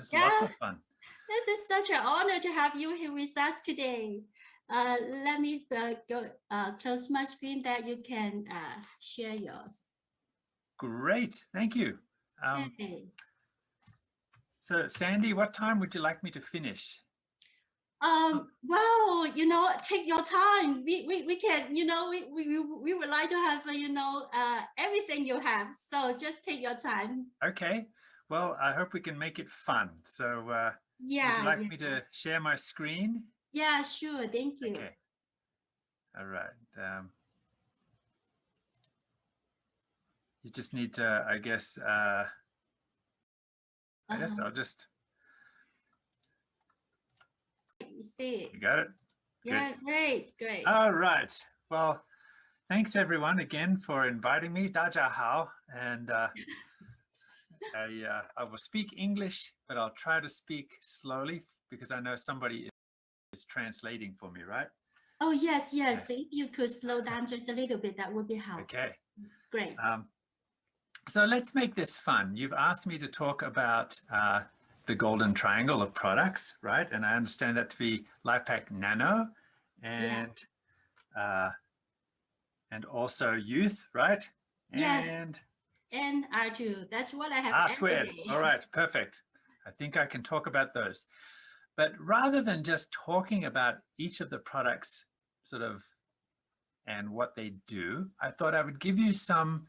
was lots Yeah, of fun. this is such an honor to have you here with us today. Let me go close my screen that you can share yours. Great, thank you. Okay. So Sandy, what time would you like me to finish? Well, take your time. We can, we would like to have, everything you have. So just take your time. Okay, well, I hope we can make it fun. So would you Yeah, like yeah. me to share my screen? Yeah, sure. Thank you. Okay, all right. You just need to, I guess Uh-huh. I'll just, You see. you got it? Good. Yeah, great, great. All right. Well, thanks everyone again for inviting me. 大家好. And I will speak English, but I'll try to speak slowly because I know somebody is translating for me, right? Oh, yes, yes. If you could slow down just a little bit, that would be helpful. Okay. Great. So let's make this fun. You've asked me to talk about the golden triangle of products, right? And I understand that to be LifePack Nano Yeah. uh, and also youth, right? Yes. And And R2. That's what I have R every squared. day. All right, perfect. I think I can talk about those. But rather than just talking about each of the products sort of and what they do, I thought I would give you some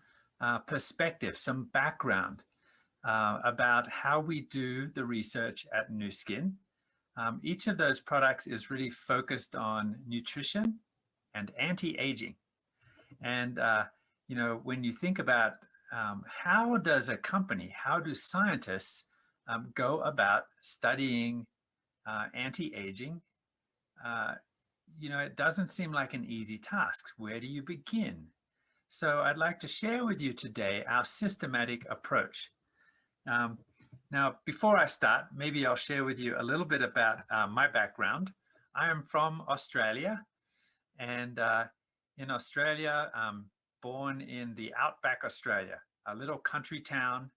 perspective, some background about how we do the research at Nu Skin. Each of those products is really focused on nutrition and anti-aging. And, when you think about how does a company, how do scientists go about studying anti-aging, it doesn't seem like an easy task. Where do you begin? So I'd like to share with you today our systematic approach. Now, before I start, maybe I'll share with you a little bit about my background. I am from Australia, and in Australia, born in the outback Australia, a little country town.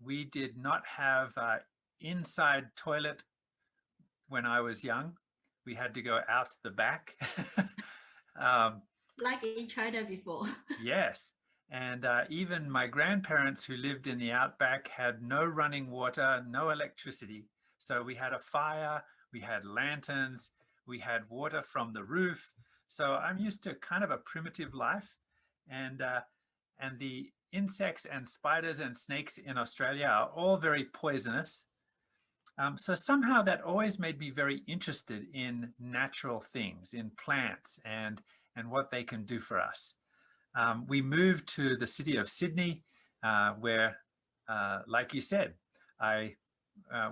We did not have inside toilet when I was young. We had to go out the back. Like in China before. Yes. And even my grandparents who lived in the outback had no running water, no electricity. So we had a fire, we had lanterns, we had water from the roof. So I'm used to kind of a primitive life. And the insects and spiders and snakes in Australia are all very poisonous. So somehow that always made me very interested in natural things, in plants and what they can do for us. We moved to the city of Sydney, where, like you said,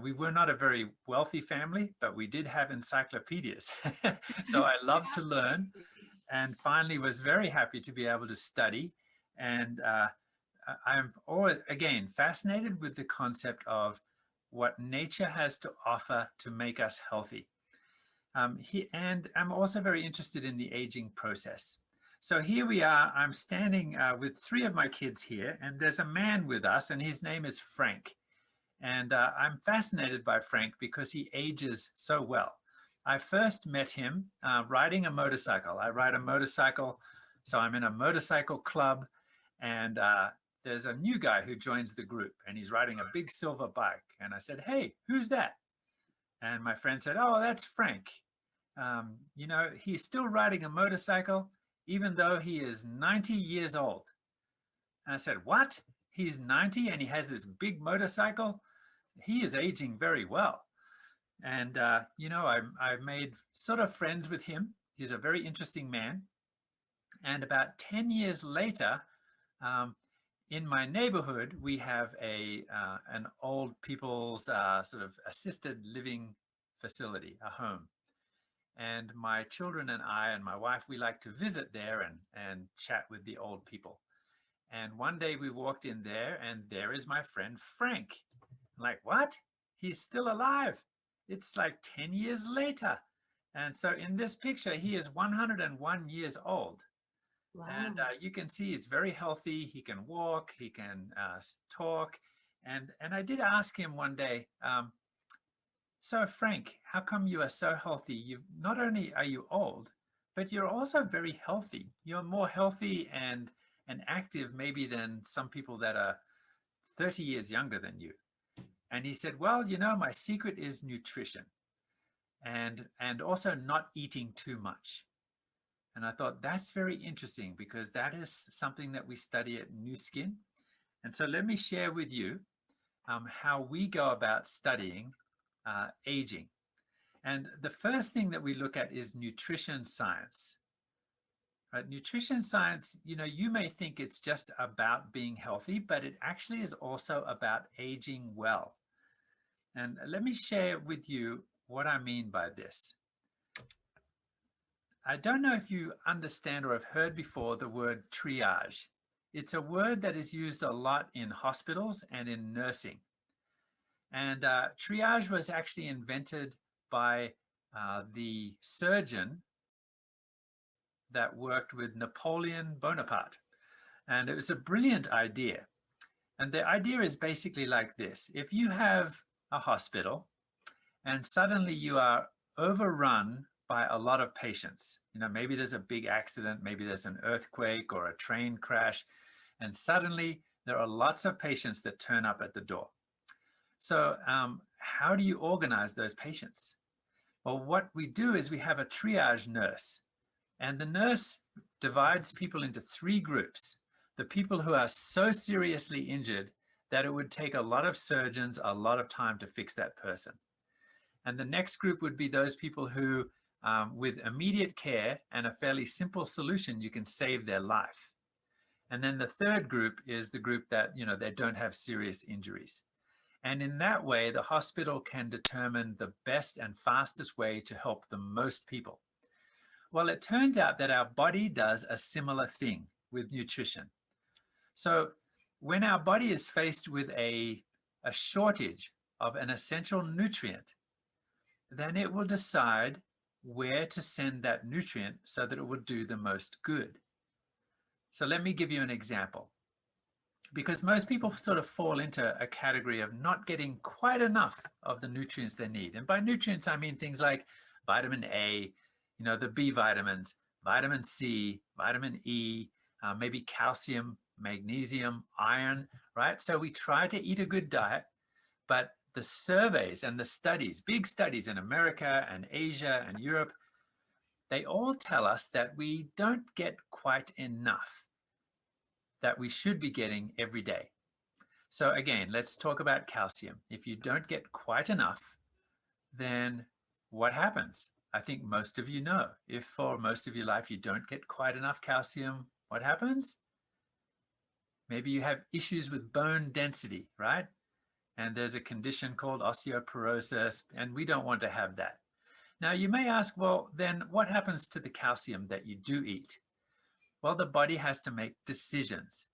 we were not a very wealthy family, but we did have encyclopedias. So I loved to learn and finally was very happy to be able to study. And I'm always, again, fascinated with the concept of what nature has to offer to make us healthy. And I'm also very interested in the aging process. So here we are, I'm standing with three of my kids here, and there's a man with us, and his name is Frank. And I'm fascinated by Frank because he ages so well. I first met him riding a motorcycle. I ride a motorcycle, so I'm in a motorcycle club, and there's a new guy who joins the group, and he's riding a big silver bike. And I said, "Hey, who's that?" And my friend said, "Oh, that's Frank. He's still riding a motorcycle, even though he is 90 years old." And I said, "What? He's 90 and he has this big motorcycle? He is aging very well." And, I made sort of friends with him. He's a very interesting man. And about 10 years later, in my neighborhood, we have an old people's sort of assisted living facility, a home. And my children and I and my wife, we like to visit there and chat with the old people. And one day we walked in there and there is my friend Frank. I'm like, what? He's still alive. It's like 10 years later. And so in this picture, he is 101 years old. Wow. And you can see he's very healthy. He can walk, he can talk, And I did ask him one day, so Frank, how come you are so healthy? You not only are you old, but you're also very healthy. You're more healthy and active maybe than some people that are 30 years younger than you. And he said, well, you know, my secret is nutrition and also not eating too much. And I thought that's very interesting because that is something that we study at New Skin. And so let me share with you how we go about studying aging. And the first thing that we look at is nutrition science. Right? Nutrition science, you know, you may think it's just about being healthy, but it actually is also about aging well. And let me share with you what I mean by this. I don't know if you understand or have heard before the word triage. It's a word that is used a lot in hospitals and in nursing. And triage was actually invented by the surgeon that worked with Napoleon Bonaparte. And it was a brilliant idea. And the idea is basically like this. If you have a hospital and suddenly you are overrun by a lot of patients, you know, maybe there's a big accident, maybe there's an earthquake or a train crash, and suddenly there are lots of patients that turn up at the door. So how do you organize those patients? Well, what we do is we have a triage nurse, and the nurse divides people into three groups. The people who are so seriously injured that it would take a lot of surgeons a lot of time to fix that person. And the next group would be those people who, with immediate care and a fairly simple solution, you can save their life. And then the third group is the group that, you know, they don't have serious injuries. And in that way, the hospital can determine the best and fastest way to help the most people. Well, it turns out that our body does a similar thing with nutrition. So when our body is faced with a shortage of an essential nutrient, then it will decide where to send that nutrient so that it will do the most good. So let me give you an example. Because most people sort of fall into a category of not getting quite enough of the nutrients they need. And by nutrients, I mean things like vitamin A, you know, the B vitamins, vitamin C, vitamin E, maybe calcium, magnesium, iron, right? So we try to eat a good diet, but the surveys and the studies, big studies in America and Asia and Europe, they all tell us that we don't get quite enough that we should be getting every day. So again, let's talk about calcium. If you don't get quite enough, then what happens? I think most of you know. If for most of your life you don't get quite enough calcium, what happens? Maybe you have issues with bone density, right? And there's a condition called osteoporosis, and we don't want to have that. Now you may ask, well, then what happens to the calcium that you do eat? Well, the body has to make decisions.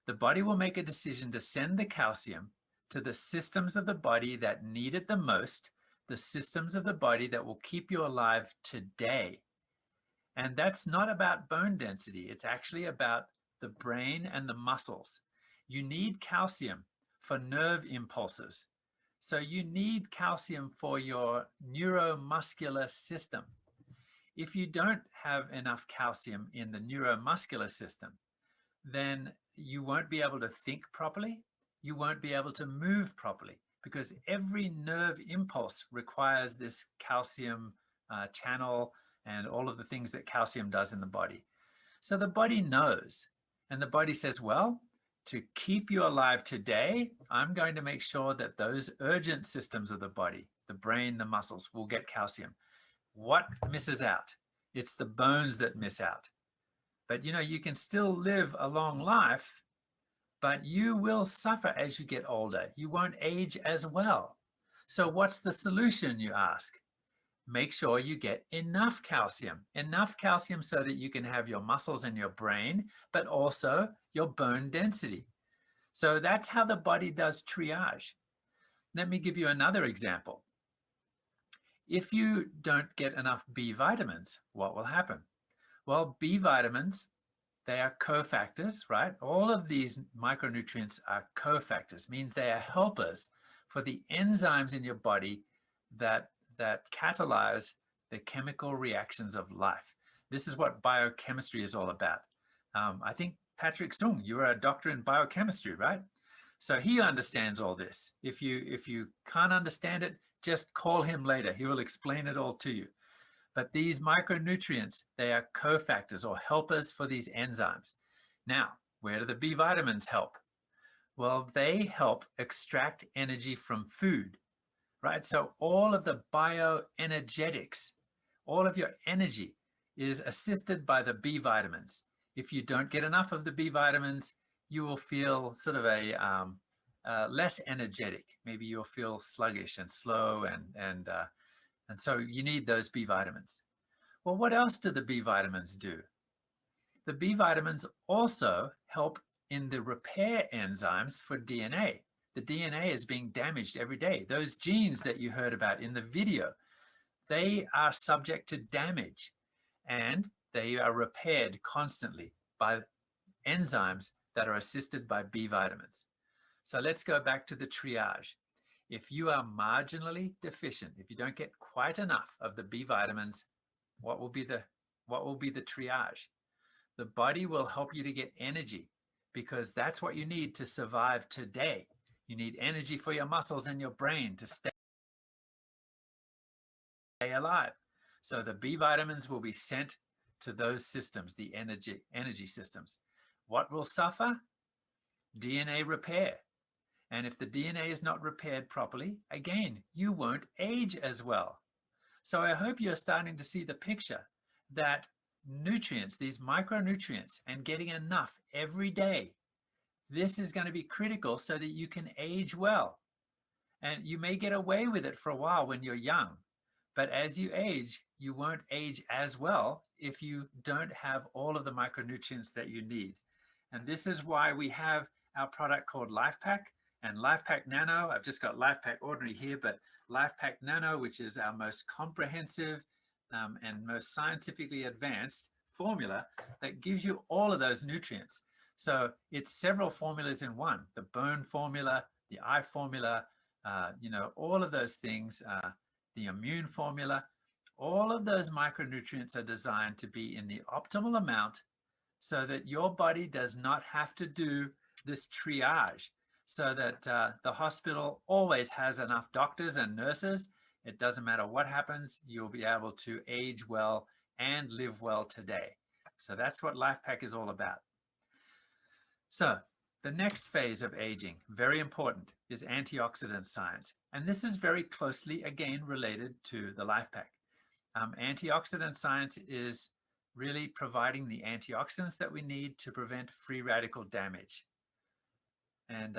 The body will make a decision to send the calcium to the systems of the body that need it the most, the systems of the body that will keep you alive today. And that's not about bone density. It's actually about the brain and the muscles. You need calcium for nerve impulses. So you need calcium for your neuromuscular system. If you don't have enough calcium in the neuromuscular system, then you won't be able to think properly. You won't be able to move properly because every nerve impulse requires this calcium channel and all of the things that calcium does in the body. So the body knows, and the body says, well, to keep you alive today, I'm going to make sure that those urgent systems of the body, the brain, the muscles, will get calcium. What misses out? It's the bones that miss out. But you know, you can still live a long life, but you will suffer as you get older. You won't age as well. So what's the solution, you ask? Make sure you get enough calcium so that you can have your muscles and your brain, but also your bone density. So that's how the body does triage. Let me give you another example. If you don't get enough B vitamins, what will happen? Well, B vitamins they are cofactors, right? All of these micronutrients are cofactors, means they are helpers for the enzymes in your body that catalyze the chemical reactions of life. This is what biochemistry is all about. I think Patrick Sung, you are a doctor in biochemistry, right? So he understands all this. If you can't understand it, just call him later. He will explain it all to you. But these micronutrients, they are cofactors or helpers for these enzymes. Now, where do the B vitamins help? Well, they help extract energy from food, right? So all of the bioenergetics, all of your energy is assisted by the B vitamins. If you don't get enough of the B vitamins, you will feel sort of less energetic. Maybe you'll feel sluggish and slow, and so you need those B vitamins. Well, what else do the B vitamins do? The B vitamins also help in the repair enzymes for DNA. The DNA is being damaged every day. Those genes that you heard about in the video, they are subject to damage, and they are repaired constantly by enzymes that are assisted by B vitamins. So let's go back to the triage. If you are marginally deficient, if you don't get quite enough of the B vitamins, what will be the triage? The body will help you to get energy, because that's what you need to survive today. You need energy for your muscles and your brain to stay alive. So the B vitamins will be sent to those systems, the energy systems. What will suffer? DNA repair. And if the DNA is not repaired properly, again, you won't age as well. So I hope you're starting to see the picture that nutrients, these micronutrients, and getting enough every day, this is going to be critical so that you can age well. And you may get away with it for a while when you're young, but as you age, you won't age as well if you don't have all of the micronutrients that you need. And this is why we have our product called LifePak and LifePak Nano. I've just got LifePak Ordinary here, but LifePak Nano, which is our most comprehensive and most scientifically advanced formula that gives you all of those nutrients. So it's several formulas in one: the bone formula, the eye formula, all of those things, the immune formula. All of those micronutrients are designed to be in the optimal amount so that your body does not have to do this triage, so that the hospital always has enough doctors and nurses. It doesn't matter what happens, you'll be able to age well and live well today. So that's what LifePak is all about. So the next phase of aging, very important, is antioxidant science. And this is very closely, again, related to the LifePak. Antioxidant science is really providing the antioxidants that we need to prevent free radical damage. And,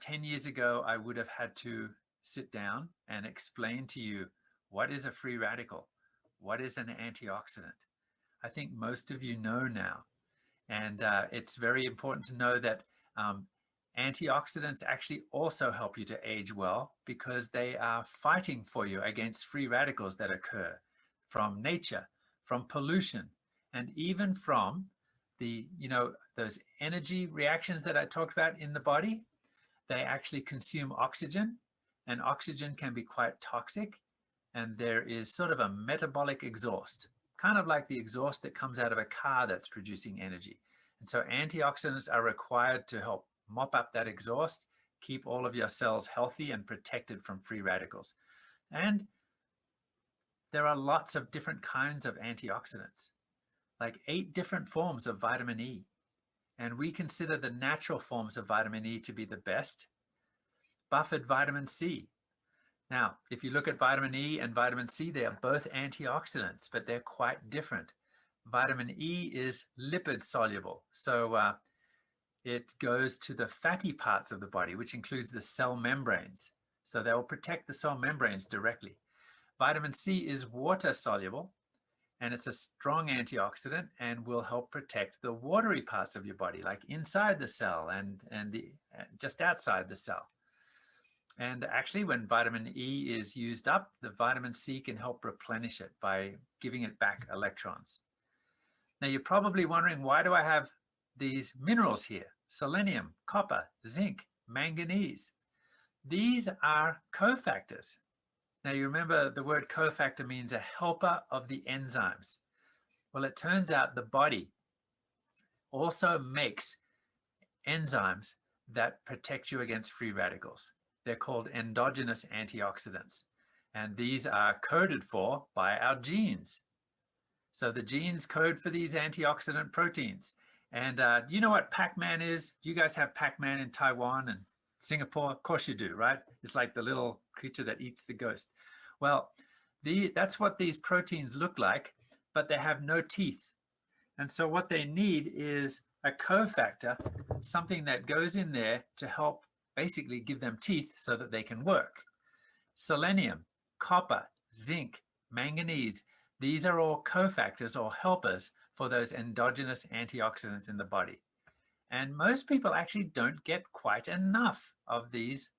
10 years ago, I would have had to sit down and explain to you, what is a free radical? What is an antioxidant? I think most of you know now. And it's very important to know that antioxidants actually also help you to age well, because they are fighting for you against free radicals that occur from nature, from pollution, and even from those energy reactions that I talked about in the body. They actually consume oxygen, and oxygen can be quite toxic. And there is sort of a metabolic exhaust, kind of like the exhaust that comes out of a car that's producing energy. And so antioxidants are required to help mop up that exhaust, keep all of your cells healthy and protected from free radicals. And there are lots of different kinds of antioxidants, like 8 different forms of vitamin E. And we consider the natural forms of vitamin E to be the best. Buffered vitamin C. Now, if you look at vitamin E and vitamin C, they are both antioxidants, but they're quite different. Vitamin E is lipid soluble, so it goes to the fatty parts of the body, which includes the cell membranes. So they will protect the cell membranes directly. Vitamin C is water soluble, and it's a strong antioxidant and will help protect the watery parts of your body, like inside the cell and just outside the cell. And actually, when vitamin E is used up, the vitamin C can help replenish it by giving it back electrons. Now, you're probably wondering, why do I have these minerals here: selenium, copper, zinc, manganese. These are cofactors. Now you remember the word cofactor means a helper of the enzymes. Well, it turns out the body also makes enzymes that protect you against free radicals. They're called endogenous antioxidants, and these are coded for by our genes. So the genes code for these antioxidant proteins. And do you know what Pac-Man is? You guys have Pac-Man in Taiwan and Singapore? Of course you do, right? It's like the little creature that eats the ghost. Well, that's what these proteins look like, but they have no teeth. And so what they need is a cofactor, something that goes in there to help basically give them teeth so that they can work. Selenium, copper, zinc, manganese, these are all cofactors or helpers for those endogenous antioxidants in the body. And most people actually don't get quite enough of these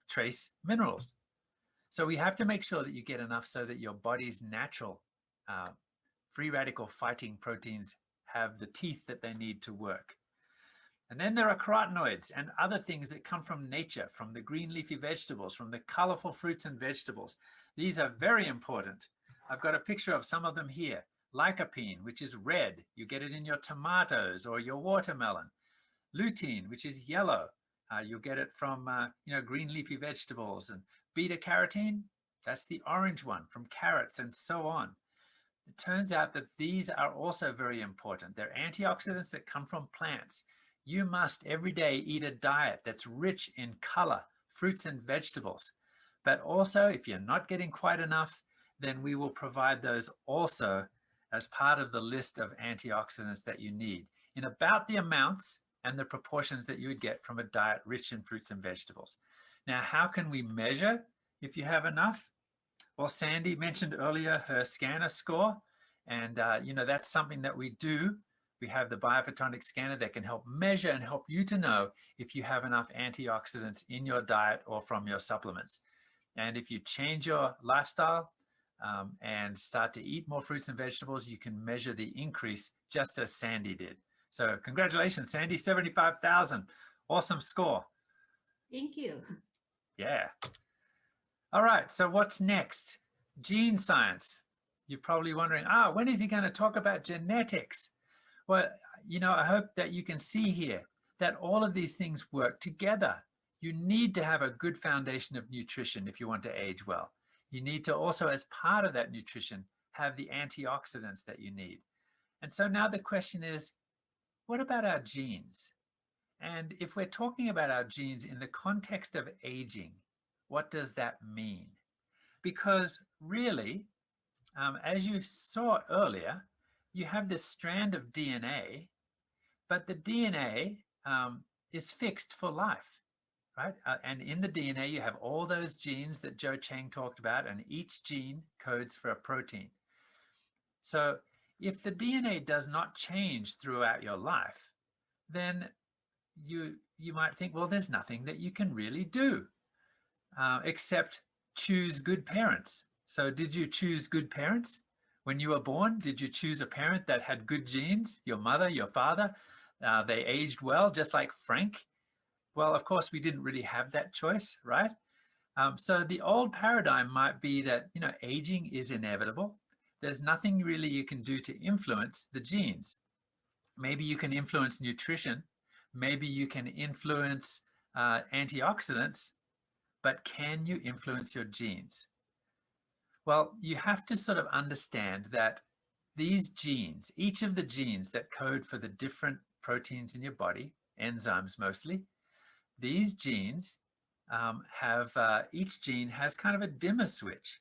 trace minerals. So we have to make sure that you get enough so that your body's natural free radical fighting proteins have the teeth that they need to work. And then there are carotenoids and other things that come from nature, from the green leafy vegetables, from the colorful fruits and vegetables. These are very important. I've got a picture of some of them here. Lycopene, which is red. You get it in your tomatoes or your watermelon. Lutein, which is yellow. You'll get it from green leafy vegetables. And beta carotene, that's the orange one, from carrots and so on. It turns out that these are also very important. They're antioxidants that come from plants. You must every day eat a diet that's rich in color, fruits and vegetables. But also, if you're not getting quite enough, then we will provide those also as part of the list of antioxidants that you need in about the amounts and the proportions that you would get from a diet rich in fruits and vegetables. Now, how can we measure if you have enough? Well, Sandy mentioned earlier her scanner score, and that's something that we do. We have the biophotonic scanner that can help measure and help you to know if you have enough antioxidants in your diet or from your supplements. And if you change your lifestyle and start to eat more fruits and vegetables, you can measure the increase just as Sandy did. So congratulations, Sandy, 75,000. Awesome score. Thank you. Yeah. All right, so what's next? Gene science. You're probably wondering, when is he going to talk about genetics? Well, I hope that you can see here that all of these things work together. You need to have a good foundation of nutrition if you want to age well. You need to also, as part of that nutrition, have the antioxidants that you need. And so now the question is, what about our genes? And if we're talking about our genes in the context of aging, what does that mean? Because really, as you saw earlier, you have this strand of DNA, but the DNA is fixed for life, right? And in the DNA, you have all those genes that Joe Chang talked about, and each gene codes for a protein. So if the DNA does not change throughout your life, then you might think, well, there's nothing that you can really do except choose good parents. So did you choose good parents? When you were born, did you choose a parent that had good genes? Your mother, your father, they aged well, just like Frank? Well, of course, we didn't really have that choice, right? So the old paradigm might be that, aging is inevitable. There's nothing really you can do to influence the genes. Maybe you can influence nutrition. Maybe you can influence antioxidants, but can you influence your genes? Well, you have to sort of understand that these genes, each of the genes that code for the different proteins in your body, enzymes mostly, these genes each gene has kind of a dimmer switch.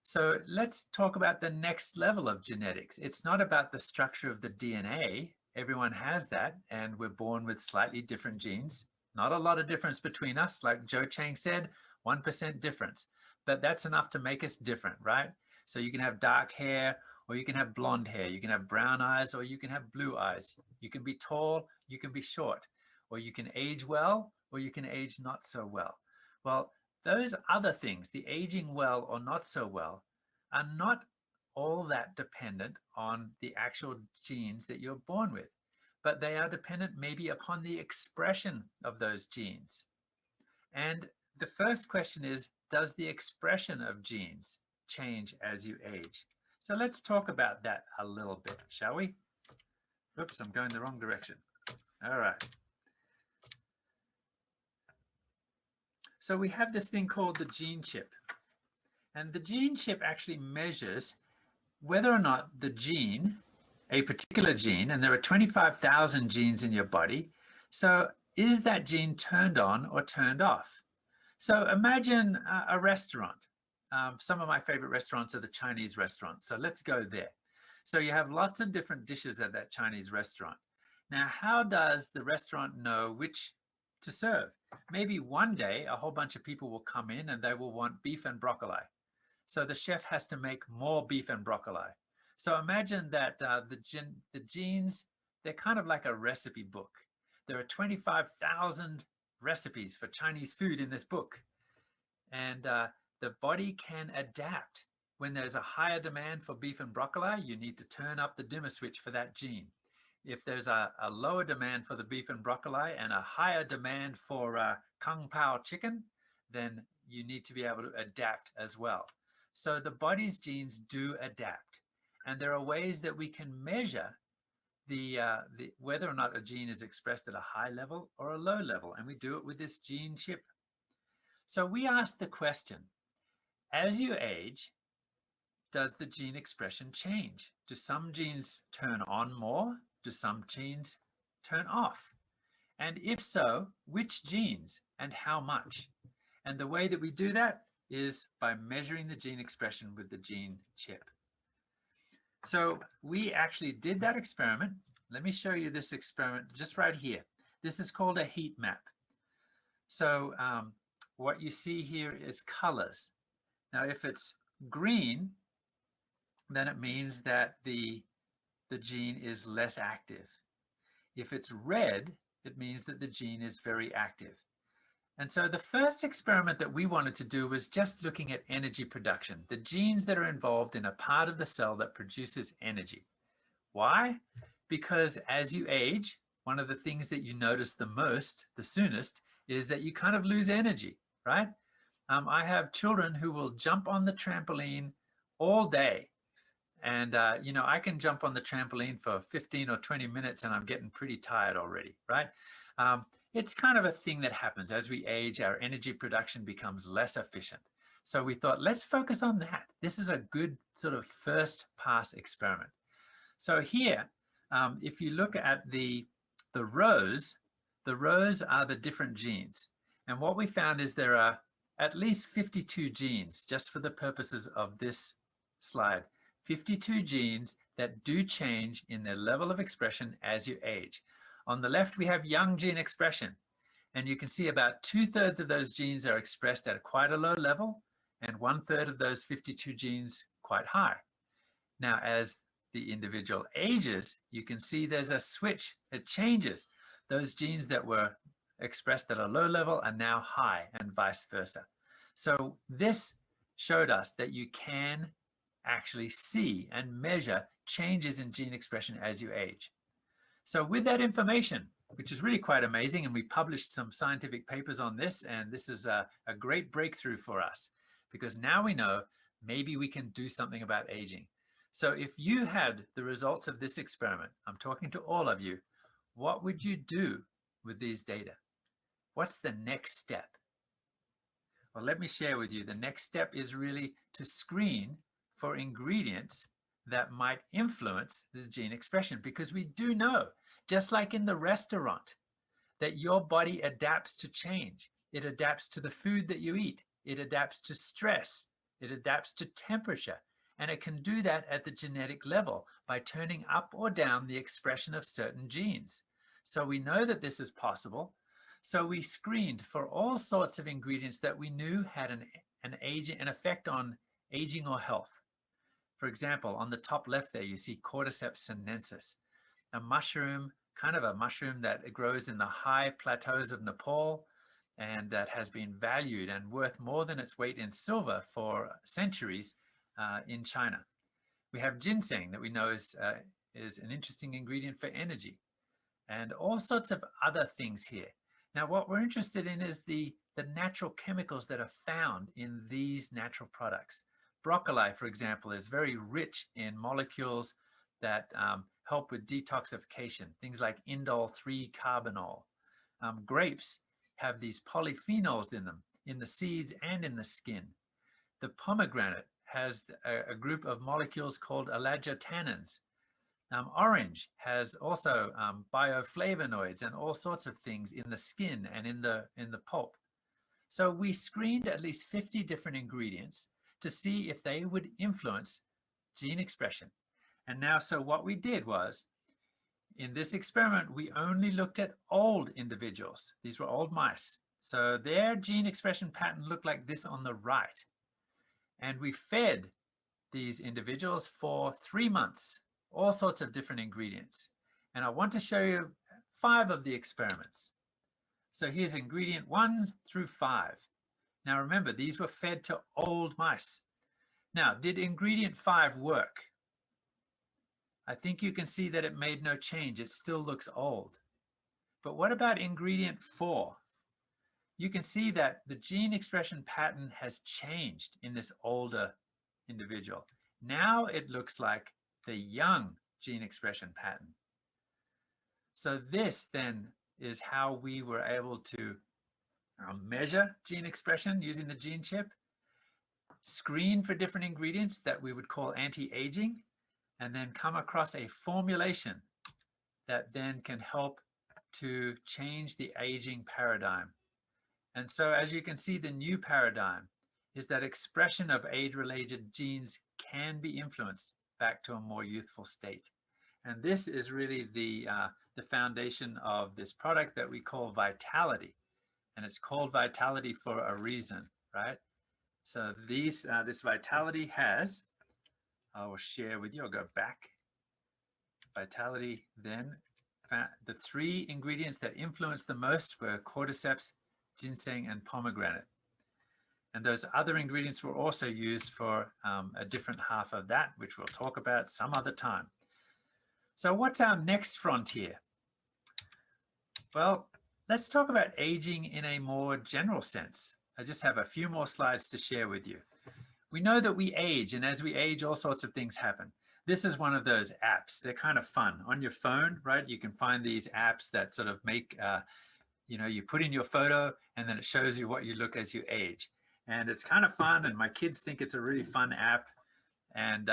So let's talk about the next level of genetics. It's not about the structure of the DNA. Everyone has that, and we're born with slightly different genes. Not a lot of difference between us, like Joe Chang said, 1% difference. But that's enough to make us different, right? So you can have dark hair, or you can have blonde hair. You can have brown eyes, or you can have blue eyes. You can be tall, you can be short, or you can age well, or you can age not so well. Well, those other things, the aging well or not so well, are not all that dependent on the actual genes that you're born with. but they are dependent maybe upon the expression of those genes. And the first question is, does the expression of genes change as you age? So let's talk about that a little bit, shall we? Oops, I'm going the wrong direction. All right. So we have this thing called the gene chip. And the gene chip actually measures whether or not the gene, a particular gene, and there are 25,000 genes in your body, so is that gene turned on or turned off? So imagine a restaurant. Some of my favorite restaurants are the Chinese restaurants, so let's go there. So you have lots of different dishes at that Chinese restaurant. Now, how does the restaurant know which to serve? Maybe one day a whole bunch of people will come in and they will want beef and broccoli. So the chef has to make more beef and broccoli. So imagine that the genes, they're kind of like a recipe book. There are 25,000 recipes for Chinese food in this book. And the body can adapt. When there's a higher demand for beef and broccoli, you need to turn up the dimmer switch for that gene. If there's a lower demand for the beef and broccoli and a higher demand for Kung Pao chicken, then you need to be able to adapt as well. So the body's genes do adapt. And there are ways that we can measure whether or not a gene is expressed at a high level or a low level. And we do it with this gene chip. So we ask the question, as you age, does the gene expression change? Do some genes turn on more? Do some genes turn off? And if so, which genes and how much? And the way that we do that is by measuring the gene expression with the gene chip. So we actually did that experiment. Let me show you this experiment just right here. This is called a heat map. So what you see here is colors. Now, if it's green, then it means that the gene is less active. If it's red, it means that the gene is very active. And so the first experiment that we wanted to do was just looking at energy production, the genes that are involved in a part of the cell that produces energy. Why? Because as you age, one of the things that you notice the most, the soonest, is that you kind of lose energy, right? I have children who will jump on the trampoline all day. And, you know, I can jump on the trampoline for 15 or 20 minutes and I'm getting pretty tired already, right? It's kind of a thing that happens as we age, our energy production becomes less efficient. So we thought, let's focus on that. This is a good sort of first pass experiment. So here, if you look at the rows are the different genes. And what we found is there are at least 52 genes, just for the purposes of this slide, 52 genes that do change in their level of expression as you age. On the left, we have young gene expression, and you can see about 2/3 of those genes are expressed at quite a low level, and 1/3 of those 52 genes quite high. Now, as the individual ages, you can see there's a switch. It changes. Those genes that were expressed at a low level are now high, and vice versa. So this showed us that you can actually see and measure changes in gene expression as you age. So with that information, which is really quite amazing, and we published some scientific papers on this, and this is a great breakthrough for us, because now we know maybe we can do something about aging. So if you had the results of this experiment, I'm talking to all of you, what would you do with these data? What's the next step? Well, let me share with you. The next step is really to screen for ingredients that might influence the gene expression, because we do know, just like in the restaurant, that your body adapts to change. It adapts to the food that you eat. It adapts to stress. It adapts to temperature. And it can do that at the genetic level by turning up or down the expression of certain genes. So we know that this is possible. So we screened for all sorts of ingredients that we knew had an effect on aging or health. For example, on the top left there, you see Cordyceps sinensis, a mushroom, kind of a mushroom that grows in the high plateaus of Nepal and that has been valued and worth more than its weight in silver for centuries in China. We have ginseng that we know is an interesting ingredient for energy. and all sorts of other things here. Now, what we're interested in is the natural chemicals that are found in these natural products. Broccoli, for example, is very rich in molecules that help with detoxification, things like indole-3 carbinol. Grapes have these polyphenols in them, in the seeds and in the skin. The pomegranate has a group of molecules called allagitannins. Orange has also bioflavonoids and all sorts of things in the skin and in the pulp. So we screened at least 50 different ingredients to see if they would influence gene expression. And now, so what we did was, in this experiment, we only looked at old individuals. These were old mice. So their gene expression pattern looked like this on the right. And we fed these individuals for 3 months, all sorts of different ingredients. And I want to show you 5 of the experiments. So here's ingredient 1 through 5. Now remember, these were fed to old mice. Now, did ingredient 5 work? I think you can see that it made no change. It still looks old. But what about ingredient 4? You can see that the gene expression pattern has changed in this older individual. Now it looks like the young gene expression pattern. So this then is how we were able to measure gene expression using the gene chip, screen for different ingredients that we would call anti-aging, and then come across a formulation that then can help to change the aging paradigm. And so as you can see, the new paradigm is that expression of age-related genes can be influenced back to a more youthful state. And this is really the foundation of this product that we call Vitality. And it's called Vitality for a reason, right? So this Vitality has, I will share with you, I'll go back. Vitality then, the 3 ingredients that influenced the most were cordyceps, ginseng, and pomegranate. And those other ingredients were also used for a different half of that, which we'll talk about some other time. So what's our next frontier? Well, let's talk about aging in a more general sense. I just have a few more slides to share with you. We know that we age, and as we age, all sorts of things happen. This is one of those apps. They're kind of fun. On your phone, right, you can find these apps that sort of make, you put in your photo, and then it shows you what you look as you age. And it's kind of fun, and my kids think it's a really fun app. And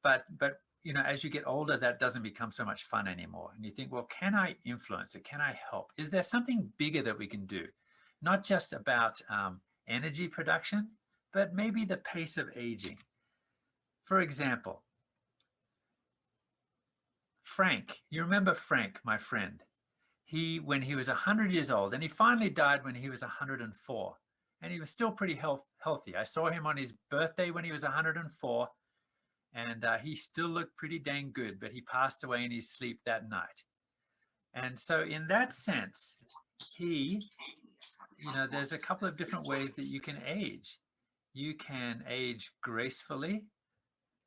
but as you get older, that doesn't become so much fun anymore. And you think, well, can I influence it? Can I help? Is there something bigger that we can do? Not just about energy production, but maybe the pace of aging. For example, Frank, you remember Frank, my friend? When he was 100 years old, and he finally died when he was 104, and he was still pretty healthy. I saw him on his birthday when he was 104, and he still looked pretty dang good, but he passed away in his sleep that night. And so in that sense, there's a couple of different ways that you can age. You can age gracefully,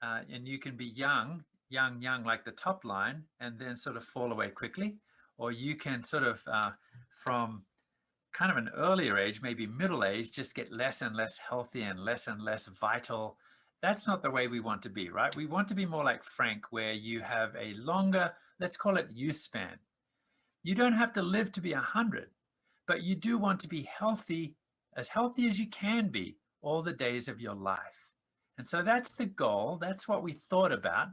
and you can be young like the top line, and then sort of fall away quickly. Or you can sort of, from kind of an earlier age, maybe middle age, just get less and less healthy and less vital. That's not the way we want to be, right? We want to be more like Frank, where you have a longer, let's call it youth span. You don't have to live to be 100, but you do want to be healthy as you can be all the days of your life. And so that's the goal. That's what we thought about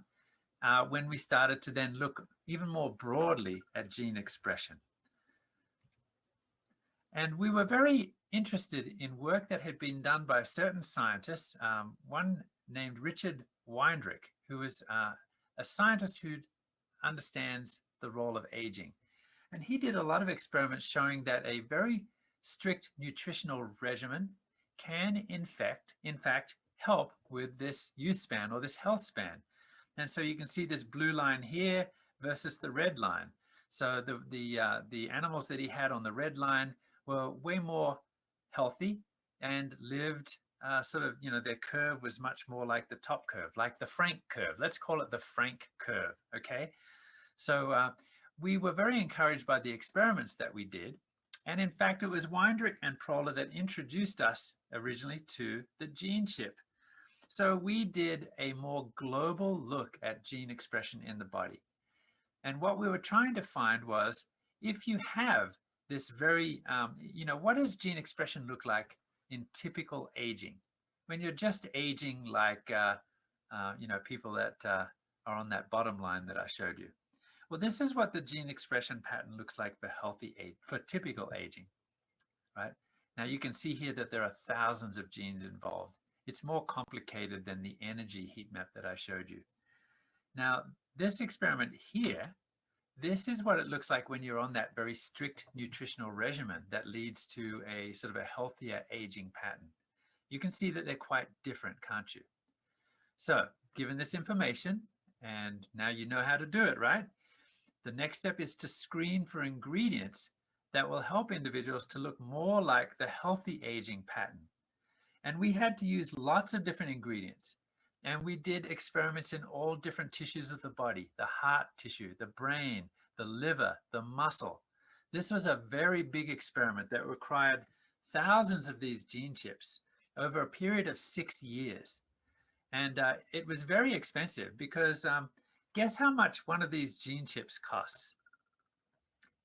when we started to then look even more broadly at gene expression. And we were very interested in work that had been done by certain scientists, one named Richard Weindrich, who is a scientist who understands the role of aging. And he did a lot of experiments showing that a very strict nutritional regimen can, in fact, help with this youth span or this health span. And so you can see this blue line here versus the red line. So the animals that he had on the red line were way more healthy and lived their curve was much more like the top curve, like the Frank curve. Let's call it the Frank curve, okay? So we were very encouraged by the experiments that we did. And in fact, it was Weindrich and Proller that introduced us originally to the gene chip. So we did a more global look at gene expression in the body. And what we were trying to find was, if you have this very, what does gene expression look like in typical aging? When you're just aging like, people that are on that bottom line that I showed you. Well, this is what the gene expression pattern looks like for healthy age, for typical aging, right? Now you can see here that there are thousands of genes involved. It's more complicated than the energy heat map that I showed you. Now, this experiment here, this is what it looks like when you're on that very strict nutritional regimen that leads to a sort of a healthier aging pattern. You can see that they're quite different, can't you? So, given this information, and now you know how to do it, right? The next step is to screen for ingredients that will help individuals to look more like the healthy aging pattern. And we had to use lots of different ingredients. And we did experiments in all different tissues of the body, the heart tissue, the brain, the liver, the muscle. This was a very big experiment that required thousands of these gene chips over a period of 6 years. And it was very expensive because guess how much one of these gene chips costs?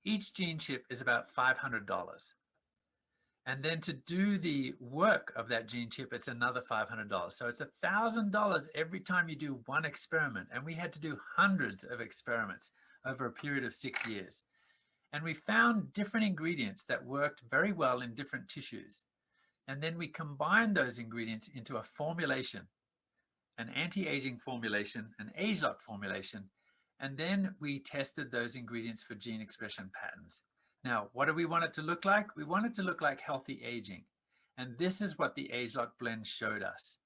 Each gene chip is about $500. And then to do the work of that gene chip, it's another $500. So it's $1,000 every time you do one experiment. And we had to do hundreds of experiments over a period of 6 years. And we found different ingredients that worked very well in different tissues. And then we combined those ingredients into a formulation, an anti-aging formulation, an age-lock formulation. And then we tested those ingredients for gene expression patterns. Now, what do we want it to look like? We want it to look like healthy aging. And this is what the age-lock blend showed us.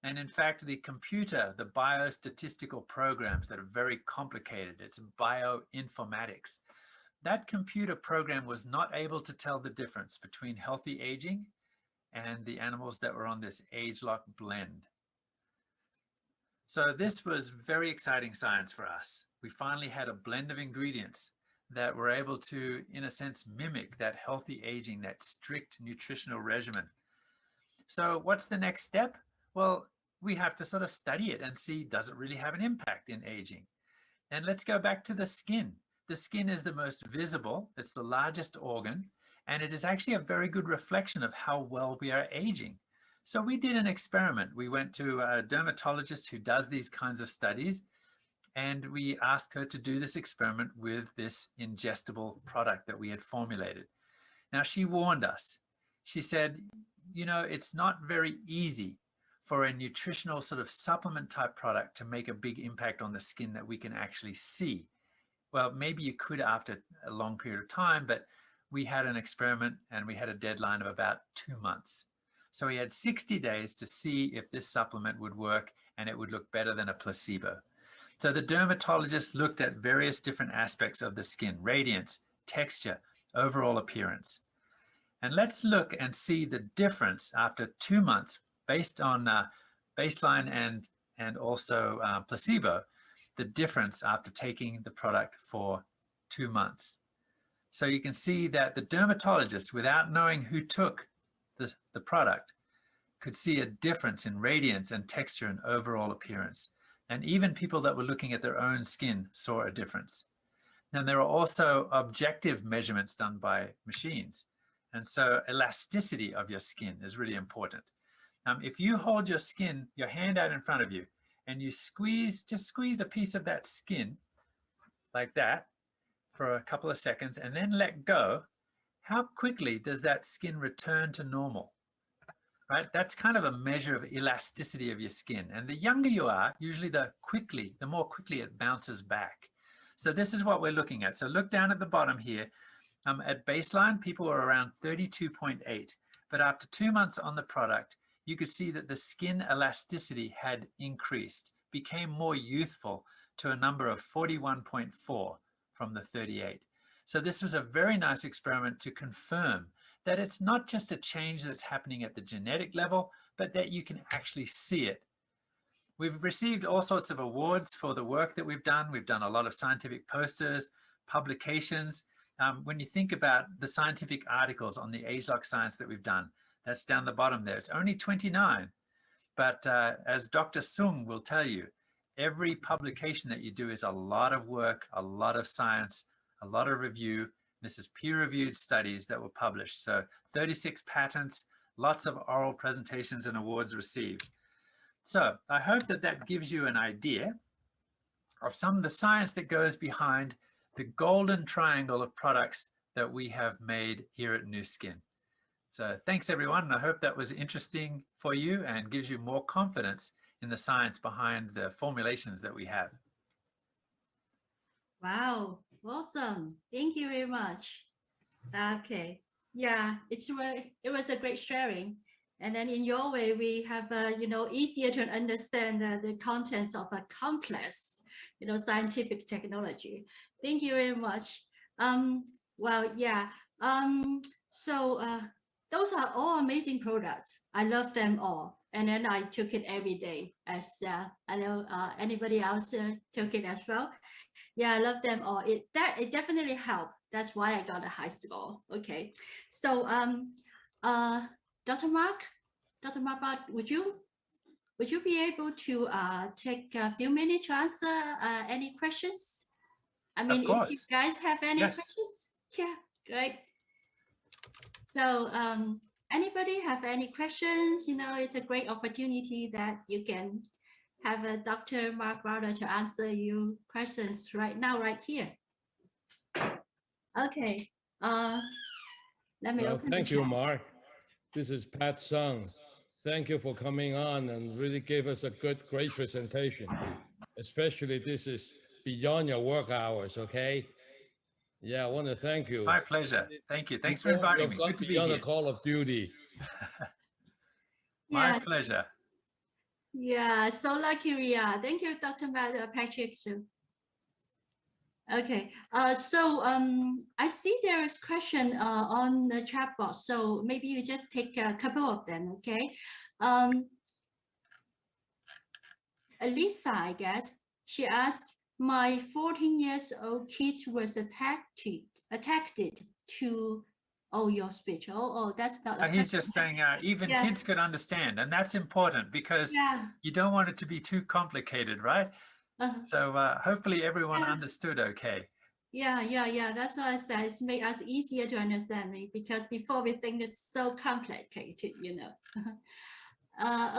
And in fact, the computer, the biostatistical programs that are very complicated, it's bioinformatics. That computer program was not able to tell the difference between healthy aging and the animals that were on this age-lock blend. So this was very exciting science for us. We finally had a blend of ingredients that were able to, in a sense, mimic that healthy aging, that strict nutritional regimen. So what's the next step? Well, we have to sort of study it and see, does it really have an impact in aging? And let's go back to the skin. The skin is the most visible, it's the largest organ, and it is actually a very good reflection of how well we are aging. So we did an experiment. We went to a dermatologist who does these kinds of studies, and we asked her to do this experiment with this ingestible product that we had formulated. Now, she warned us. She said, you know, it's not very easy for a nutritional sort of supplement type product to make a big impact on the skin that we can actually see. Well, maybe you could after a long period of time, but we had an experiment and we had a deadline of about 2 months. So we had 60 days to see if this supplement would work and it would look better than a placebo. So the dermatologist looked at various different aspects of the skin, radiance, texture, overall appearance. And let's look and see the difference after 2 months based on baseline and also placebo, the difference after taking the product for 2 months. So you can see that the dermatologist, without knowing who took the product, could see a difference in radiance and texture and overall appearance. And even people that were looking at their own skin saw a difference. Then there are also objective measurements done by machines. And so elasticity of your skin is really important. If you hold your skin, your hand out in front of you, and you just squeeze a piece of that skin like that for a couple of seconds and then let go, how quickly does that skin return to normal? Right? That's kind of a measure of elasticity of your skin. And the younger you are, usually the more quickly it bounces back. So this is what we're looking at. So look down at the bottom here. At baseline, people were around 32.8. But after 2 months on the product, you could see that the skin elasticity had increased, became more youthful to a number of 41.4 from the 38. So this was a very nice experiment to confirm that it's not just a change that's happening at the genetic level, but that you can actually see it. We've received all sorts of awards for the work that we've done. We've done a lot of scientific posters, publications. When you think about the scientific articles on the age-lock science that we've done, that's down the bottom there. It's only 29. But as Dr. Sung will tell you, every publication that you do is a lot of work, a lot of science, a lot of review. This is peer-reviewed studies that were published. So 36 patents, lots of oral presentations and awards received. So I hope that that gives you an idea of some of the science that goes behind the golden triangle of products that we have made here at Nu Skin. So thanks everyone, and I hope that was interesting for you and gives you more confidence in the science behind the formulations that we have. Wow, awesome. Thank you very much. Okay. Yeah, it was a great sharing. And then in your way, we have, easier to understand the contents of a complex, scientific technology. Thank you very much. Well, yeah. Those are all amazing products. I love them all. And then I took it every day, as I know anybody else took it as well. Yeah, I love them all. It definitely helped. That's why I got a high score. Okay. So Dr. Mark, would you be able to take a few minutes to answer any questions? I mean, if you guys have any questions, yeah, great. So anybody have any questions? It's a great opportunity that you can have a Dr. Mark Bartlett to answer you questions right now, right here. Okay. Let me open. Thank you, Mark. This is Pat Sung. Thank you for coming on and really gave us a great presentation. Especially this is beyond your work hours, okay? Yeah, I want to thank you. It's my pleasure. Thank you. Thanks for inviting me. Good to be here. Beyond the call of duty. My pleasure. Yeah, so lucky we are. Thank you, Dr. Patrick. Okay, so I see there is question on the chat box, so maybe you just take a couple of them, okay? Elisa, I guess, she asked, my 14 years old kid was attacked to, your speech. Oh, that's not. He's just saying even kids could understand, and that's important because you don't want it to be too complicated, right? So hopefully everyone understood okay. Yeah. That's what I said. It's make us easier to understand it because before we think it's so complicated,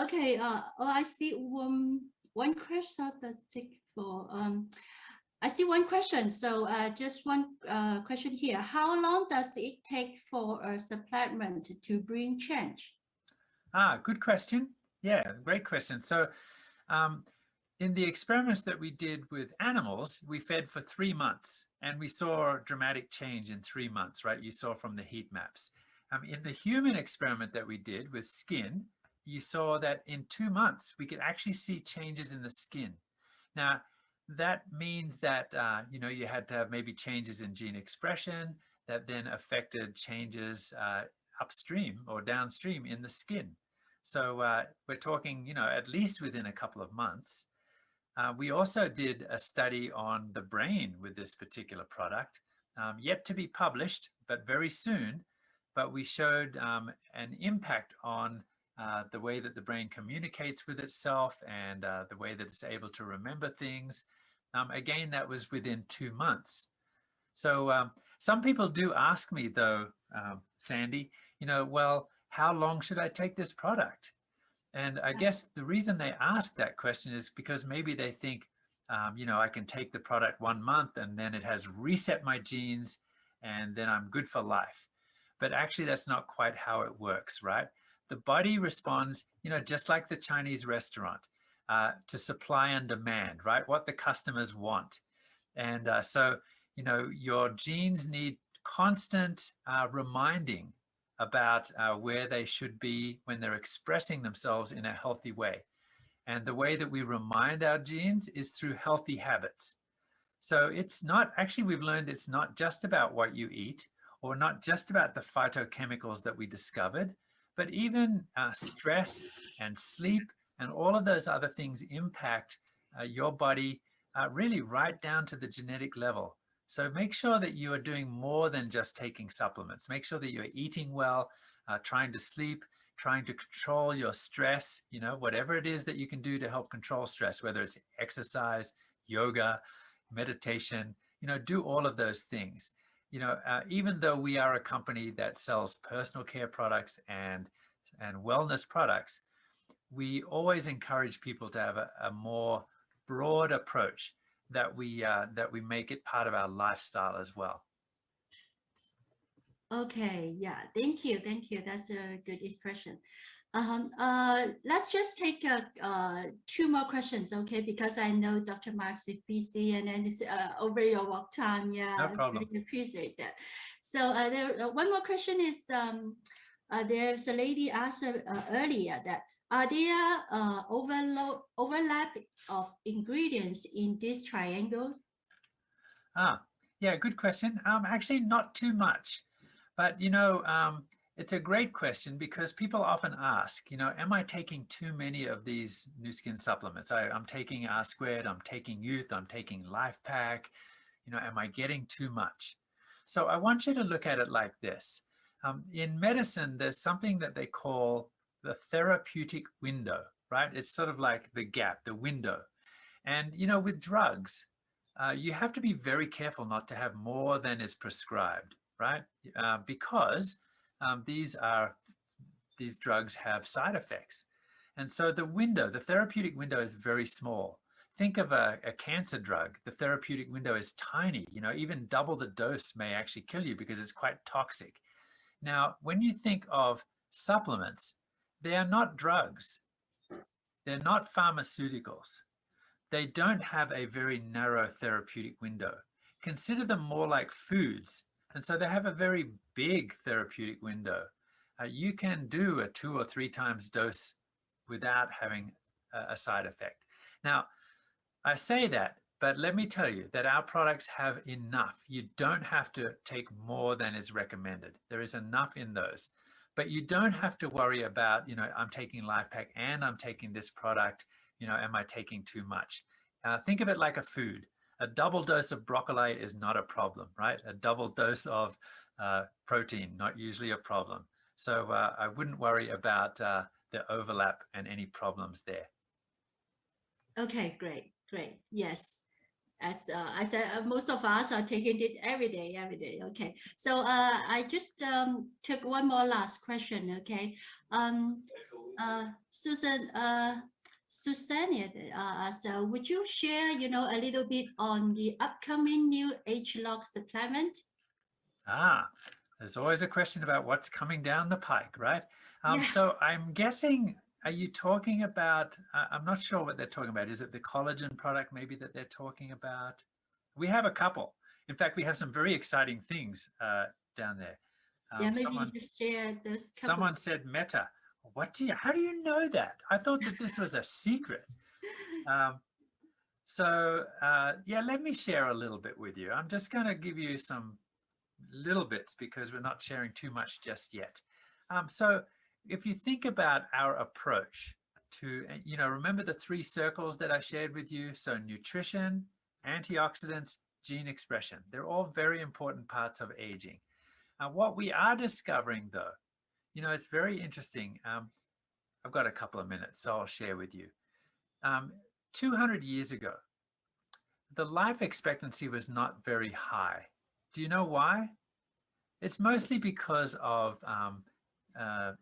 Okay. I see one question. Let's take for I see one question. So just one question here. How long does it take for a supplement to bring change? Good question. Yeah, great question. So in the experiments that we did with animals, we fed for 3 months and we saw dramatic change in 3 months, right? You saw from the heat maps. In the human experiment that we did with skin, you saw that in 2 months, we could actually see changes in the skin. Now, that means that, you had to have maybe changes in gene expression that then affected changes upstream or downstream in the skin. So we're talking, at least within a couple of months. We also did a study on the brain with this particular product, yet to be published, but very soon. But we showed an impact on the way that the brain communicates with itself and the way that it's able to remember things. Again, that was within 2 months. So some people do ask me though, Sandy, well, how long should I take this product? And I guess the reason they ask that question is because maybe they think, I can take the product 1 month and then it has reset my genes and then I'm good for life. But actually that's not quite how it works, right? The body responds, just like the Chinese restaurant, to supply and demand, right? What the customers want. And so, your genes need constant reminding about where they should be when they're expressing themselves in a healthy way. And the way that we remind our genes is through healthy habits. So it's not, actually we've learned it's not just about what you eat or not just about the phytochemicals that we discovered, but even stress and sleep and all of those other things impact your body really right down to the genetic level. So make sure that you are doing more than just taking supplements. Make sure that you're eating well, trying to sleep, trying to control your stress, whatever it is that you can do to help control stress, whether it's exercise, yoga, meditation, do all of those things. Even though we are a company that sells personal care products and wellness products, we always encourage people to have a more broad approach, that we make it part of our lifestyle as well. Okay, yeah, thank you. That's a good expression. Let's just take two more questions, okay? Because I know Dr. Mark's is busy and then it's over your work time. Yeah, No problem. I really appreciate that. So there, one more question is, there's a lady asked earlier that, are there overlap of ingredients in these triangles? Yeah, good question. Actually, not too much, but it's a great question, because people often ask, am I taking too many of these Nu Skin supplements? I'm taking R Squared, I'm taking Youth, I'm taking Life Pack. Am I getting too much? So I want you to look at it like this. In medicine, there's something that they call the therapeutic window, right? It's sort of like the gap, the window. And, with drugs, you have to be very careful not to have more than is prescribed, right? Because these drugs have side effects. And so the therapeutic window is very small. Think of a cancer drug. The therapeutic window is tiny. Even double the dose may actually kill you because it's quite toxic. Now, when you think of supplements, they are not drugs. They're not pharmaceuticals. They don't have a very narrow therapeutic window. Consider them more like foods. And so they have a very big therapeutic window. You can do a 2 or 3 times dose without having a side effect. Now, I say that, but let me tell you that our products have enough. You don't have to take more than is recommended. There is enough in those. But you don't have to worry about, I'm taking Life Pack and I'm taking this product. Am I taking too much? Think of it like a food. A double dose of broccoli is not a problem, right? A double dose of protein, not usually a problem. So I wouldn't worry about the overlap and any problems there. Okay, great. Yes. As I said, most of us are taking it every day. Okay. So I just took one more last question. Okay. Susan, so would you share, a little bit on the upcoming new age-lock supplement? There's always a question about what's coming down the pike, right? Yeah. So I'm guessing, are you talking about, I'm not sure what they're talking about. Is it the collagen product maybe that they're talking about? We have a couple. In fact, we have some very exciting things down there. Yeah, maybe you just share this. Someone said Meta. How do you know that? I thought that this was a secret. Yeah, let me share a little bit with you. I'm just going to give you some little bits because we're not sharing too much just yet. So if you think about our approach to, remember the 3 circles that I shared with you? So nutrition, antioxidants, gene expression. They're all very important parts of aging. What we are discovering though, it's very interesting. I've got a couple of minutes, so I'll share with you. 200 years ago, the life expectancy was not very high. Do you know why? It's mostly because of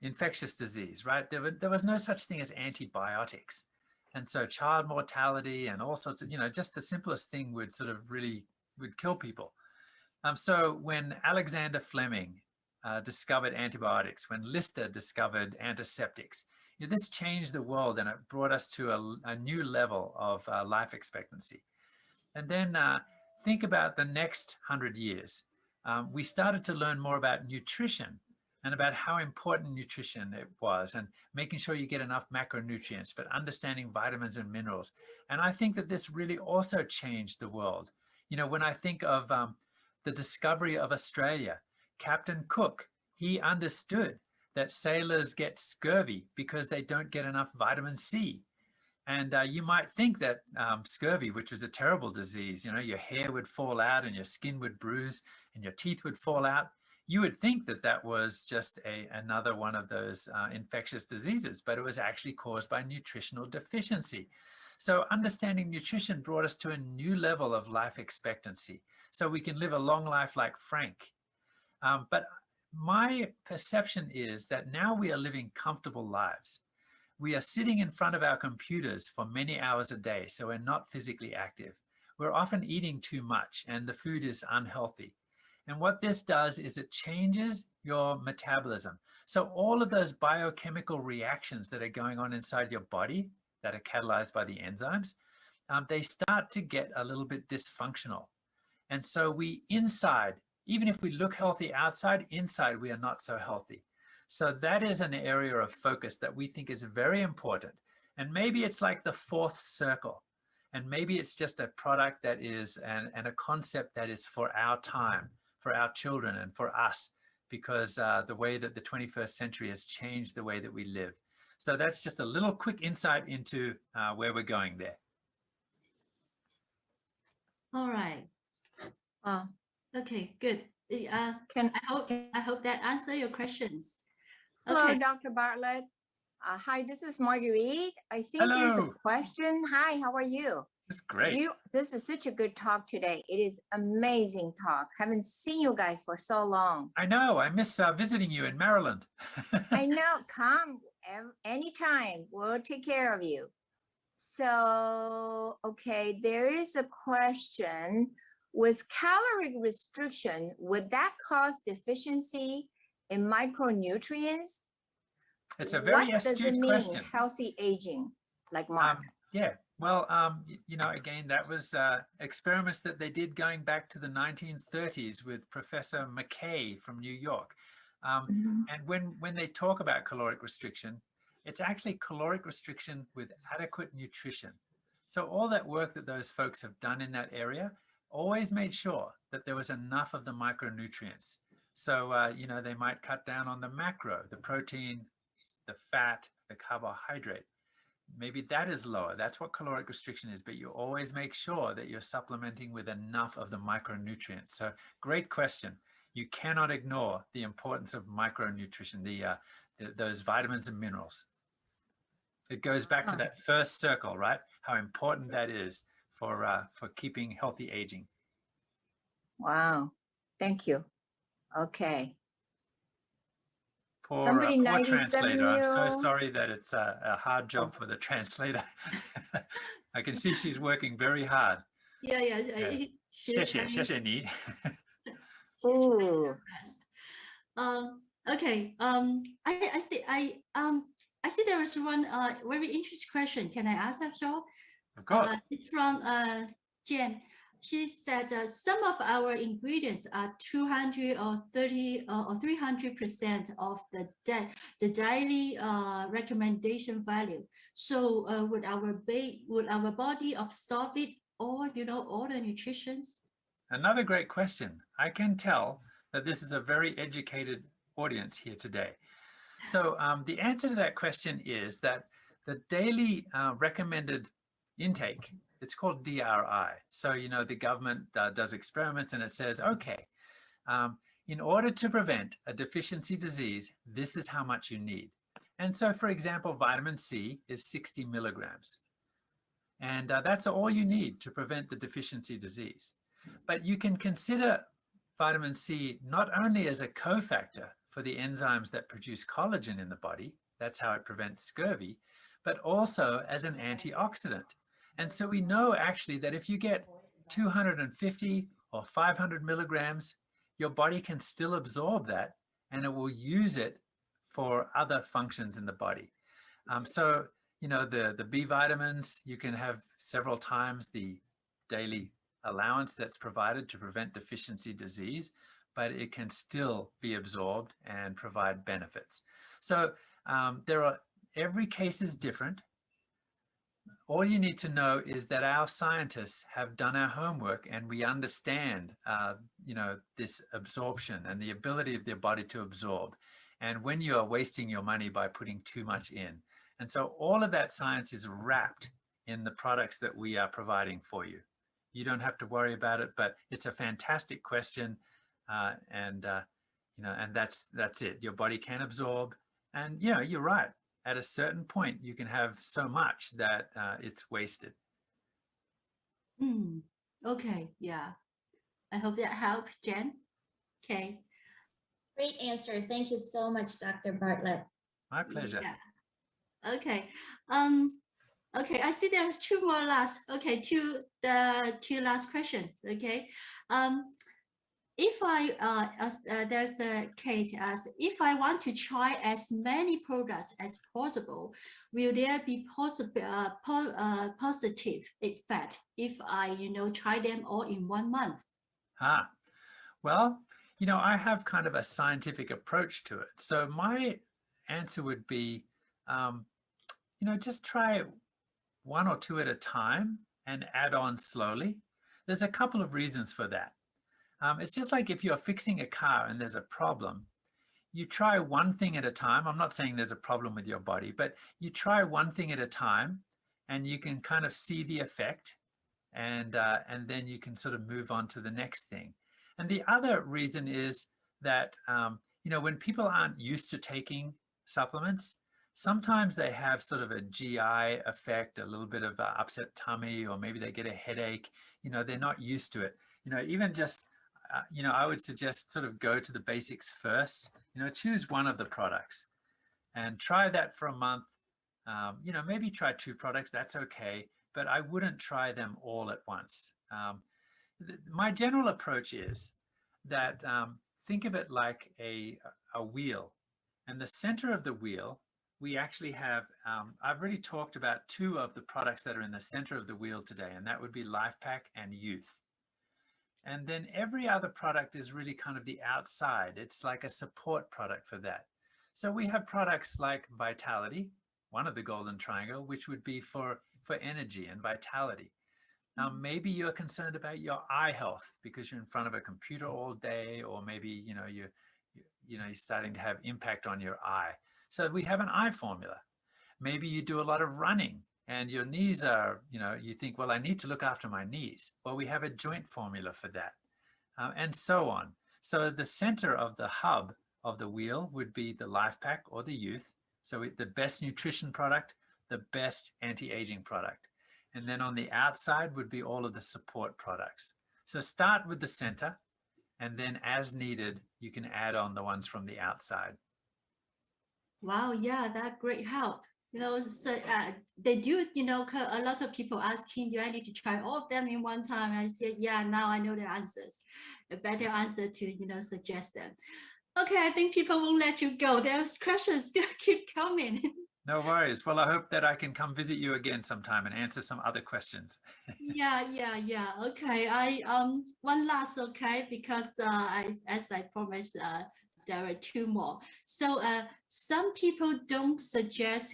infectious disease, right? There was no such thing as antibiotics. And so child mortality and all sorts of, just the simplest thing would kill people. So when Alexander Fleming discovered antibiotics, when Lister discovered antiseptics, this changed the world and it brought us to a new level of life expectancy. And then think about the next 100 years. We started to learn more about nutrition and about how important nutrition it was, and making sure you get enough macronutrients, but understanding vitamins and minerals. And I think that this really also changed the world. When I think of the discovery of Australia, Captain Cook, he understood that sailors get scurvy because they don't get enough vitamin C. And you might think that scurvy, which was a terrible disease, you know, your hair would fall out and your skin would bruise and your teeth would fall out. You would think that that was just another one of those infectious diseases, but it was actually caused by nutritional deficiency. So understanding nutrition brought us to a new level of life expectancy, so we can live a long life like Frank. But my perception is that now we are living comfortable lives. We are sitting in front of our computers for many hours a day, so we're not physically active. We're often eating too much and the food is unhealthy. And what this does is it changes your metabolism. So all of those biochemical reactions that are going on inside your body that are catalyzed by the enzymes, they start to get a little bit dysfunctional. And so we inside, even if we look healthy outside, inside we are not so healthy. So that is an area of focus that we think is very important. And maybe it's like the fourth circle. And maybe it's just a product that is, and a concept that is for our time, for our children and for us, because the way that the 21st century has changed the way that we live. So that's just a little quick insight into where we're going there. All right. Okay, good. I hope that answer your questions. Hello, Okay. Dr. Bartlett. Hi, this is Marguerite. I think there's a Hello. question. Hi, how are you? That's great. This is such a good talk today. It is amazing talk. Haven't seen you guys for so long. I know. I miss visiting you in Maryland. I know. Come anytime. We'll take care of you. So, okay, there is a question. With calorie restriction, would that cause deficiency in micronutrients? It's a very What does it astute mean, question. healthy aging, like Mark? Yeah, well, you know, again, that was experiments that they did going back to the 1930s with Professor McKay from New York. Mhm. And when they talk about caloric restriction, it's actually caloric restriction with adequate nutrition. So all that work that those folks have done in that area always made sure that there was enough of the micronutrients. So, you know, they might cut down on the macro, the protein, the fat, the carbohydrate. Maybe that is lower. That's what caloric restriction is, but you always make sure that you're supplementing with enough of the micronutrients. So great question. You cannot ignore the importance of micronutrition, those vitamins and minerals. It goes back to that first circle, right? How important that is for keeping healthy aging. Wow, thank you. Okay. Poor, Somebody poor 97 translator. I'm so year old. sorry that it's a hard job for the translator. I can see she's working very hard. Yeah. She's 谢谢你。 Ooh. Okay. I see there is one very interesting question. Can I ask as well? Of course. It's from Jen. She said some of our ingredients are 200 or 30 or 300% of the daily recommendation value. So would our body absorb it, or all the nutritions? Another great question. I can tell that this is a very educated audience here today. So the answer to that question is that the daily recommended intake, it's called DRI. So, you know, the government does experiments and it says, okay, in order to prevent a deficiency disease, this is how much you need. And so, for example, vitamin C is 60 milligrams. And that's all you need to prevent the deficiency disease. But you can consider vitamin C not only as a cofactor for the enzymes that produce collagen in the body, that's how it prevents scurvy, but also as an antioxidant. And so we know actually that if you get 250 or 500 milligrams, your body can still absorb that and it will use it for other functions in the body. So, you know, the B vitamins, you can have several times the daily allowance that's provided to prevent deficiency disease, but it can still be absorbed and provide benefits. So every case is different. All you need to know is that our scientists have done our homework and we understand, you know, this absorption and the ability of their body to absorb. And when you are wasting your money by putting too much in. And so all of that science is wrapped in the products that we are providing for you. You don't have to worry about it, but it's a fantastic question. And that's it. Your body can absorb. And, you're right. At a certain point, you can have so much that it's wasted. Okay, yeah. I hope that helped, Jen. Okay. Great answer. Thank you so much, Dr. Bartlett. My pleasure. Yeah. Okay. Okay, I see there's two last questions. Okay. If I there's a Kate asks, if I want to try as many products as possible, will there be positive effect if I try them all in 1 month? Well, I have kind of a scientific approach to it. So my answer would be, just try 1 or 2 at a time and add on slowly. There's a couple of reasons for that. It's just like if you're fixing a car and there's a problem, you try one thing at a time. I'm not saying there's a problem with your body, but you try one thing at a time and you can kind of see the effect, and then you can sort of move on to the next thing. And the other reason is that, when people aren't used to taking supplements, sometimes they have sort of a GI effect, a little bit of an upset tummy, or maybe they get a headache. They're not used to it. Even just, I would suggest sort of go to the basics first. Choose one of the products and try that for a month. Maybe try 2 products. That's okay. But I wouldn't try them all at once. My general approach is that think of it like a wheel. And the center of the wheel, we actually have, I've already talked about 2 of the products that are in the center of the wheel today, and that would be LifePak and Youth. And then every other product is really kind of the outside. It's like a support product for that. So we have products like Vitality, one of the golden triangle, which would be for energy and vitality. Maybe you're concerned about your eye health because you're in front of a computer all day, or maybe you're starting to have impact on your eye. So we have an eye formula. Maybe you do a lot of running and your knees are, you think, well, I need to look after my knees. Well, we have a joint formula for that, and so on. So the center of the hub of the wheel would be the LifePak or the Youth. So the best nutrition product, the best anti-aging product. And then on the outside would be all of the support products. So start with the center, and then as needed, you can add on the ones from the outside. Wow, yeah, that great help. So they do, a lot of people asking, do I need to try all of them in one time? I said, yeah, now I know the answers. A better answer to, suggest them. Okay, I think people won't let you go. There's questions still keep coming. No worries. Well, I hope that I can come visit you again sometime and answer some other questions. Yeah. Okay, one last, okay, because as I promised, there are 2 more. So some people don't suggest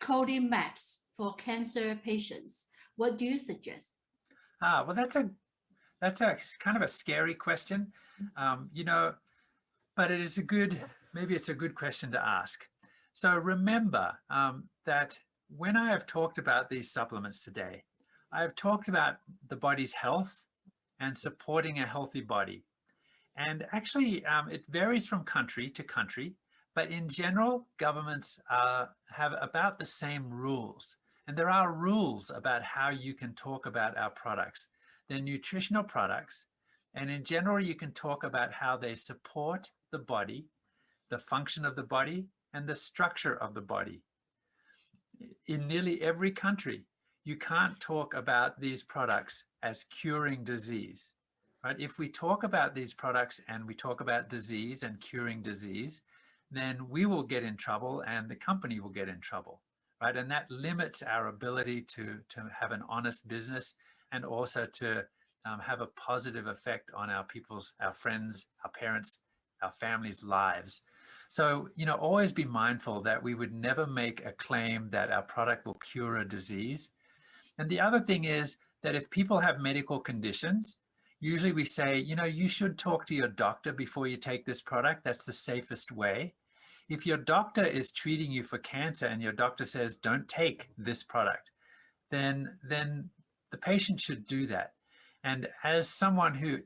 codeine max for cancer patients. What do you suggest? Well, that's a kind of a scary question, but maybe it's a good question to ask. So remember that when I have talked about these supplements today, I have talked about the body's health and supporting a healthy body. And actually, it varies from country to country, but in general, governments have about the same rules. And there are rules about how you can talk about our products. They're nutritional products. And in general, you can talk about how they support the body, the function of the body, and the structure of the body. In nearly every country, you can't talk about these products as curing disease, right? If we talk about these products and we talk about disease and curing disease, then we will get in trouble and the company will get in trouble, right? And that limits our ability to have an honest business, and also to have a positive effect on our friends, our parents, our families' lives. So, always be mindful that we would never make a claim that our product will cure a disease. And the other thing is that if people have medical conditions, usually we say, you should talk to your doctor before you take this product. That's the safest way. if your doctor is treating you for cancer and your doctor says, don't take this product, then the patient should do that. And as someone who,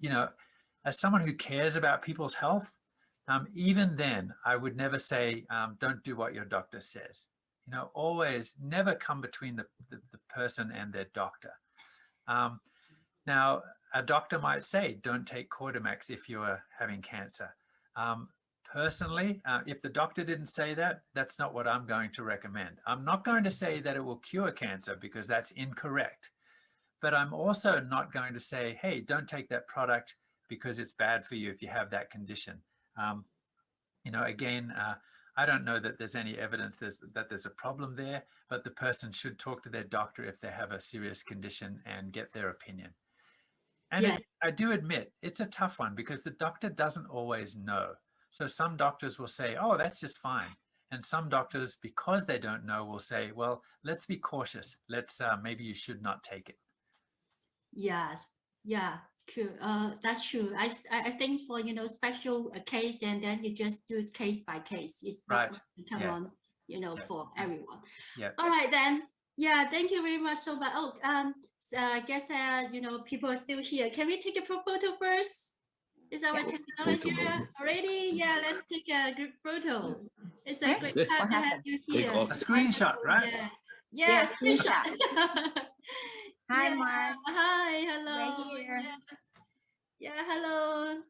as someone who cares about people's health, even then, I would never say, don't do what your doctor says. Always never come between the person and their doctor. Now, a doctor might say, don't take Cordymax if you are having cancer. Personally, if the doctor didn't say that, that's not what I'm going to recommend. I'm not going to say that it will cure cancer because that's incorrect. But I'm also not going to say, hey, don't take that product because it's bad for you if you have that condition. Again, I don't know that there's any evidence that there's a problem there, but the person should talk to their doctor if they have a serious condition and get their opinion. And Yeah. I do admit it's a tough one because the doctor doesn't always know. So some doctors will say, oh, that's just fine. And some doctors, because they don't know, will say, well, let's be cautious. Maybe you should not take it. Yes. Yeah. True. That's true. I think for special case, and then you just do it case by case. It's not come on for everyone. Yeah. All right then. Yeah. Thank you very much so much. Oh, so I guess people are still here. Can we take a photo first? Is our technology already? Yeah. Let's take a group photo. It's a great time to have you here. A screenshot, right? Yeah. Yeah, screenshot. Hi, Yeah. Mark. Hi. Hello. Right here. Yeah. Hello.